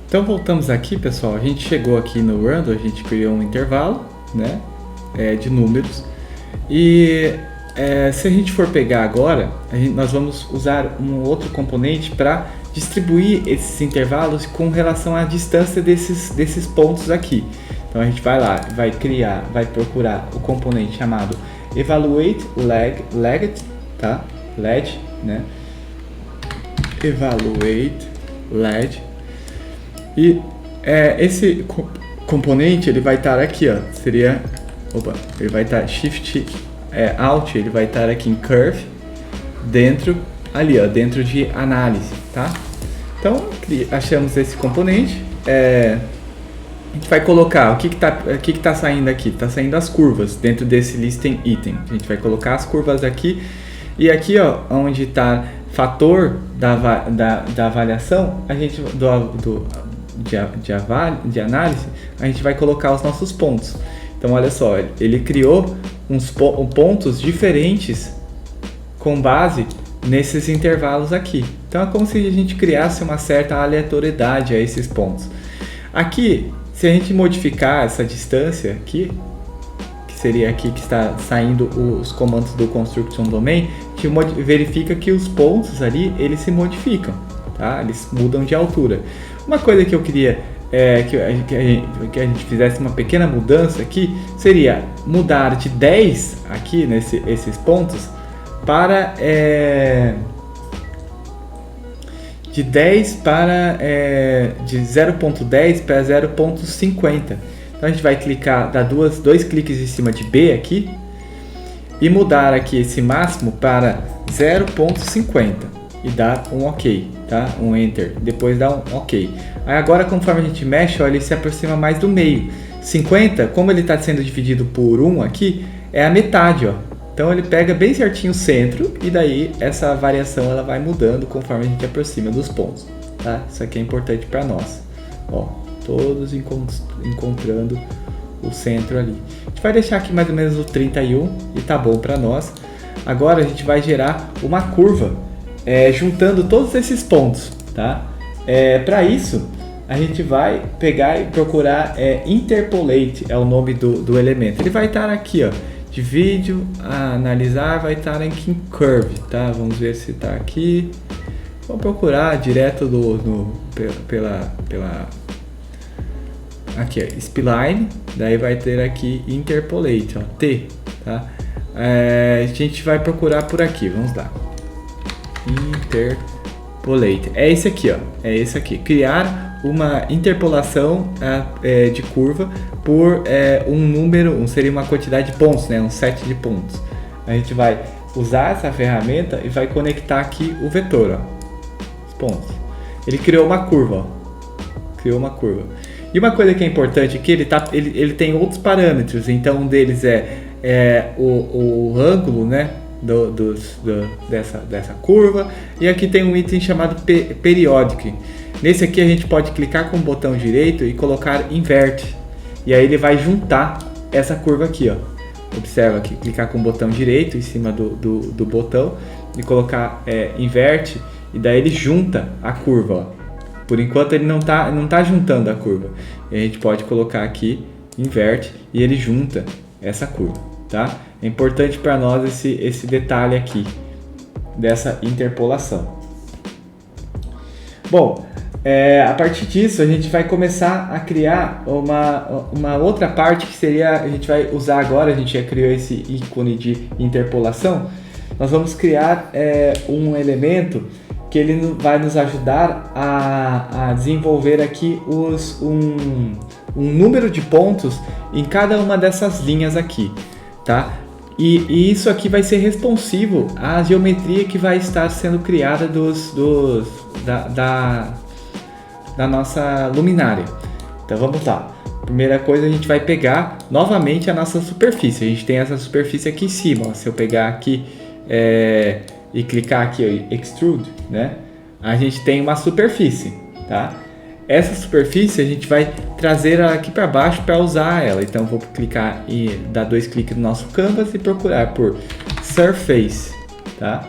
Então voltamos aqui, pessoal. A gente chegou aqui no Random, a gente criou um intervalo, né, de números. E se a gente for pegar agora, nós vamos usar um outro componente para distribuir esses intervalos com relação à distância desses pontos aqui. Então a gente vai lá, vai procurar o componente chamado evaluate leg, tá? Leg, né? Evaluate leg. E esse componente ele vai estar aqui, ó. Ele vai estar shift alt, ele vai estar aqui em curve dentro de análise, tá? Então achamos esse componente. A gente vai colocar o que está saindo aqui. Está saindo as curvas dentro desse listing item. A gente vai colocar as curvas aqui e aqui, ó, onde está fator da avaliação, a gente de análise, a gente vai colocar os nossos pontos. Então olha só, ele criou uns pontos diferentes com base nesses intervalos aqui. Então é como se a gente criasse uma certa aleatoriedade a esses pontos. Aqui, se a gente modificar essa distância aqui, que seria aqui que está saindo os comandos do construction domain, a gente verifica que os pontos ali, eles se modificam, tá? Eles mudam de altura. Uma coisa que eu queria que a gente fizesse uma pequena mudança aqui, seria mudar de 10 aqui, esses pontos, para de 0.10 para 0.50. Então a gente vai clicar, dar dois cliques em cima de B aqui e mudar aqui esse máximo para 0.50 e dar um OK, tá? Um Enter, depois dá um OK. Aí agora, conforme a gente mexe, olha, ele se aproxima mais do meio. 50, como ele está sendo dividido por 1 aqui, é a metade, ó. Então ele pega bem certinho o centro e daí essa variação ela vai mudando conforme a gente aproxima dos pontos, tá? Isso aqui é importante para nós. Ó, todos encontrando o centro ali. A gente vai deixar aqui mais ou menos o 31 e tá bom para nós. Agora a gente vai gerar uma curva juntando todos esses pontos, tá? Para isso a gente vai pegar e procurar interpolate, é o nome do elemento. Ele vai estar aqui, ó. De vídeo, analisar, vai estar aqui em curve, tá? Vamos ver se está aqui. Vamos procurar direto aqui, ó, spline, daí vai ter aqui interpolate, ó, T, tá? A gente vai procurar por aqui, vamos lá. Interpolate, é esse aqui, ó, é esse aqui. Criar uma interpolação de curva por um número, seria uma quantidade de pontos, né? Um set de pontos. A gente vai usar essa ferramenta e vai conectar aqui o vetor, ó, os pontos. Ele criou uma curva, ó. Criou uma curva. E uma coisa que é importante aqui, ele tem outros parâmetros. Então um deles é o ângulo, né? Dessa curva. E aqui tem um item chamado periodic. Nesse aqui a gente pode clicar com o botão direito e colocar invert. E aí ele vai juntar essa curva aqui, ó. Observa aqui, clicar com o botão direito em cima do botão e colocar invert. E daí ele junta a curva, ó. Por enquanto ele não tá juntando a curva. E a gente pode colocar aqui invert e ele junta essa curva, tá? É importante para nós esse detalhe aqui dessa interpolação. Bom, a partir disso a gente vai começar a criar uma outra parte que seria, a gente vai usar agora, a gente já criou esse ícone de interpolação. Nós vamos criar um elemento que ele vai nos ajudar a desenvolver aqui um número de pontos em cada uma dessas linhas aqui, tá? E isso aqui vai ser responsivo à geometria que vai estar sendo criada da nossa luminária. Então vamos lá. Primeira coisa, a gente vai pegar novamente a nossa superfície. A gente tem essa superfície aqui em cima, ó. Se eu pegar aqui e clicar aqui, ó, extrude, né? A gente tem uma superfície, tá? Essa superfície a gente vai trazer ela aqui para baixo para usar ela. Então vou clicar e dar 2 cliques no nosso canvas e procurar por surface, tá?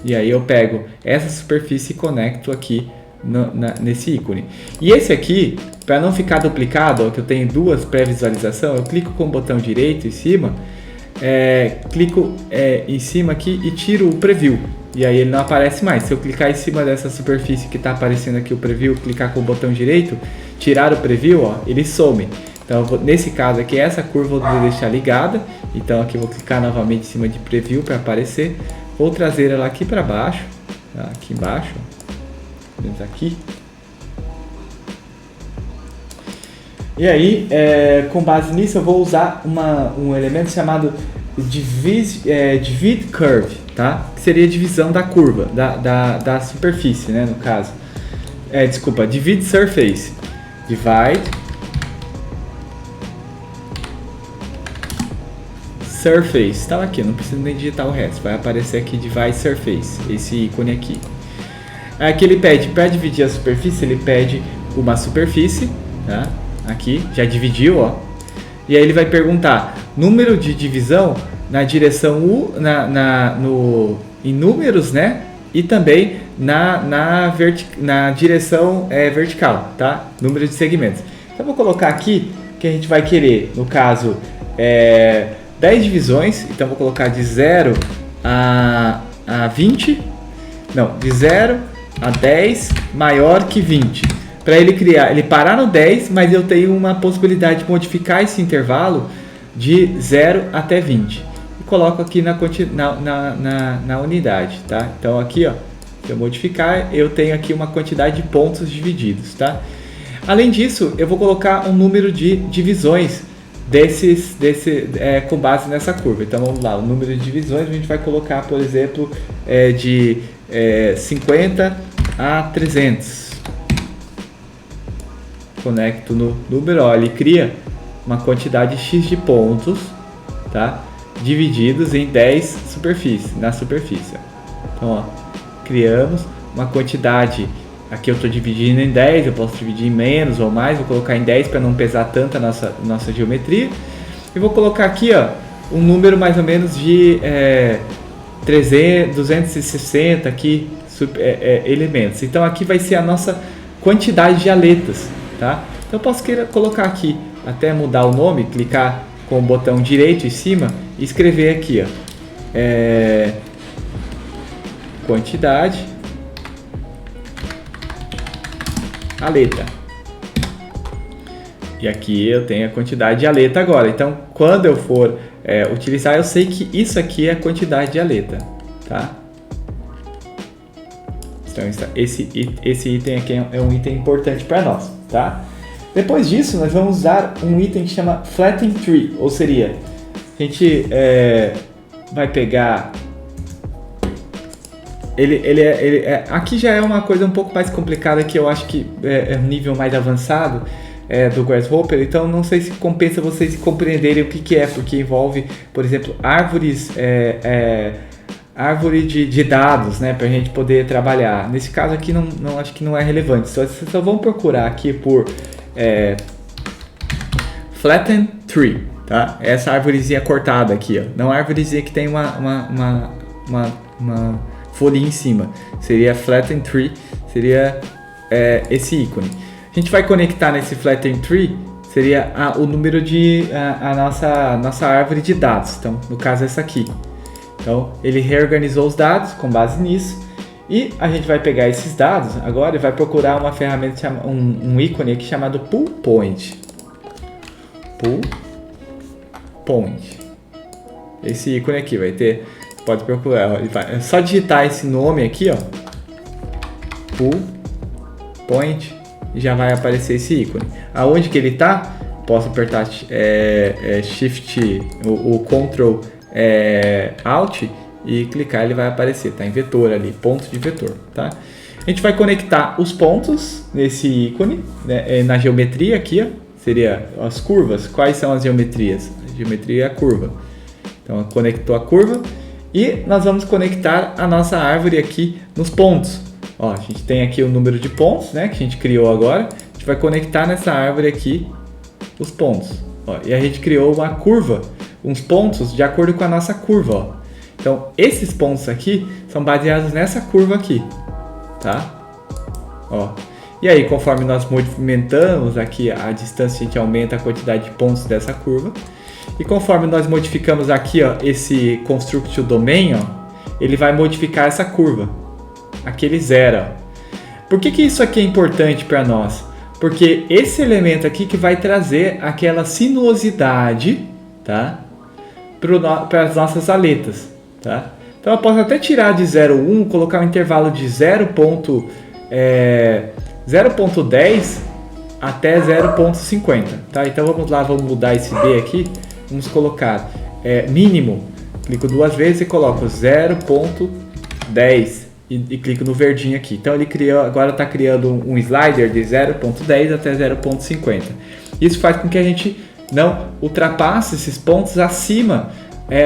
E aí eu pego essa superfície e conecto aqui nesse ícone. E esse aqui, para não ficar duplicado, ó, que eu tenho duas pré-visualização, eu clico com o botão direito em cima, clico em cima aqui e tiro o preview. E aí ele não aparece mais. Se eu clicar em cima dessa superfície que está aparecendo aqui o preview, clicar com o botão direito, tirar o preview, ó, ele some. Então, nesse caso aqui, essa curva eu vou deixar ligada. Então, aqui eu vou clicar novamente em cima de Preview para aparecer. Vou trazer ela aqui para baixo. Tá? Aqui embaixo. Vamos aqui. E aí, com base nisso, eu vou usar um elemento chamado Divide Curve. Tá? Que seria a divisão da curva, da superfície, né, no caso. Desculpa, Divide Surface. Divide Surface, está aqui, não preciso nem digitar o resto, vai aparecer aqui Divide Surface, esse ícone aqui. Aqui ele pede, para dividir a superfície, ele pede uma superfície, tá? Aqui, já dividiu, ó. E aí ele vai perguntar número de divisão na direção em números, né? E também na direção vertical, tá? Número de segmentos. Então eu vou colocar aqui que a gente vai querer, no caso, 10 divisões, então vou colocar de 0 a 20, não, de 0 a 10 maior que 20. Para ele parar no 10, mas eu tenho uma possibilidade de modificar esse intervalo de 0 até 20. E coloco aqui na unidade, tá? Então aqui, ó, se eu modificar, eu tenho aqui uma quantidade de pontos divididos, tá? Além disso, eu vou colocar um número de divisões com base nessa curva. Então vamos lá, o número de divisões a gente vai colocar, por exemplo, de 50 a 300. Conecto no número, ó, ele cria uma quantidade X de pontos, tá? Divididos em 10 na superfície. Então, ó, criamos uma quantidade. Aqui eu estou dividindo em 10, eu posso dividir em menos ou mais, vou colocar em 10 para não pesar tanto a nossa geometria. E vou colocar aqui, ó, um número mais ou menos de 260 aqui, elementos. Então aqui vai ser a nossa quantidade de aletas, tá? Então eu posso colocar aqui, até mudar o nome, clicar com o botão direito em cima e escrever aqui, ó, quantidade aleta. E aqui eu tenho a quantidade de aleta agora. Então, quando eu for utilizar, eu sei que isso aqui é a quantidade de aleta, tá? Então, esse item aqui é um item importante para nós, tá? Depois disso, nós vamos usar um item que chama Flatten Tree, ou seria, a gente vai pegar... aqui já é uma coisa um pouco mais complicada, que eu acho que é um nível mais avançado do Grasshopper, então não sei se compensa vocês compreenderem o que é, porque envolve, por exemplo, árvore de dados, né, para a gente poder trabalhar. Nesse caso aqui não acho que não é relevante, vocês só vão procurar aqui por Flatten Tree, tá? Essa árvorezinha cortada aqui, ó, não a árvorezinha que tem uma folhinha em cima, seria Flatten Tree, seria esse ícone. A gente vai conectar nesse Flatten Tree, seria o número de a nossa árvore de dados, então no caso essa aqui. Então ele reorganizou os dados com base nisso, e a gente vai pegar esses dados agora e vai procurar uma ferramenta, um ícone aqui chamado Pull Point. Pull Point. Esse ícone aqui vai ter, pode procurar, é só digitar esse nome aqui, ó, Pull Point, e já vai aparecer esse ícone. Aonde que ele tá? Posso apertar Shift, o Ctrl Alt e clicar, ele vai aparecer, tá em vetor ali, ponto de vetor, tá? A gente vai conectar os pontos nesse ícone, né, na geometria aqui, ó, seria as curvas. Quais são as geometrias? A geometria é a curva. Então conectou a curva. E nós vamos conectar a nossa árvore aqui nos pontos. Ó, a gente tem aqui o número de pontos, né, que a gente criou agora. A gente vai conectar nessa árvore aqui os pontos. Ó, e a gente criou uma curva, uns pontos de acordo com a nossa curva. Ó. Então, esses pontos aqui são baseados nessa curva aqui, tá? Ó. E aí, conforme nós movimentamos aqui a distância, a gente aumenta a quantidade de pontos dessa curva. E conforme nós modificamos aqui, ó, esse construct domain, ó, ele vai modificar essa curva, aquele zero. Ó. Por que isso aqui é importante para nós? Porque esse elemento aqui que vai trazer aquela sinuosidade, tá? Para as nossas aletas, tá? Então eu posso até tirar de 0,1, colocar um intervalo de 0.10 até 0.50, tá? Então vamos lá, vamos mudar esse B aqui, vamos colocar mínimo, clico duas vezes e coloco 0.10 e clico no verdinho aqui. Então ele agora está criando um slider de 0.10 até 0.50. Isso faz com que a gente não ultrapasse esses pontos acima,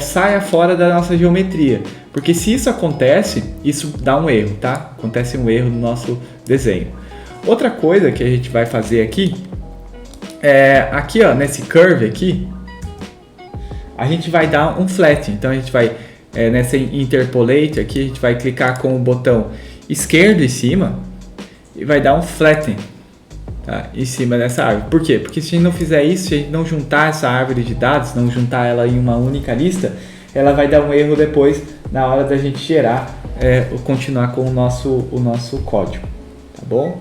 saia fora da nossa geometria. Porque se isso acontece, isso dá um erro, tá? Acontece um erro no nosso desenho. Outra coisa que a gente vai fazer aqui, aqui ó, nesse curve aqui, a gente vai dar um flat. Então a gente vai, nessa interpolate aqui, a gente vai clicar com o botão esquerdo em cima e vai dar um flatten, tá? Em cima dessa árvore. Por quê? Porque se a gente não fizer isso, se a gente não juntar essa árvore de dados, não juntar ela em uma única lista, ela vai dar um erro depois na hora da gente gerar, continuar com o nosso código, tá bom?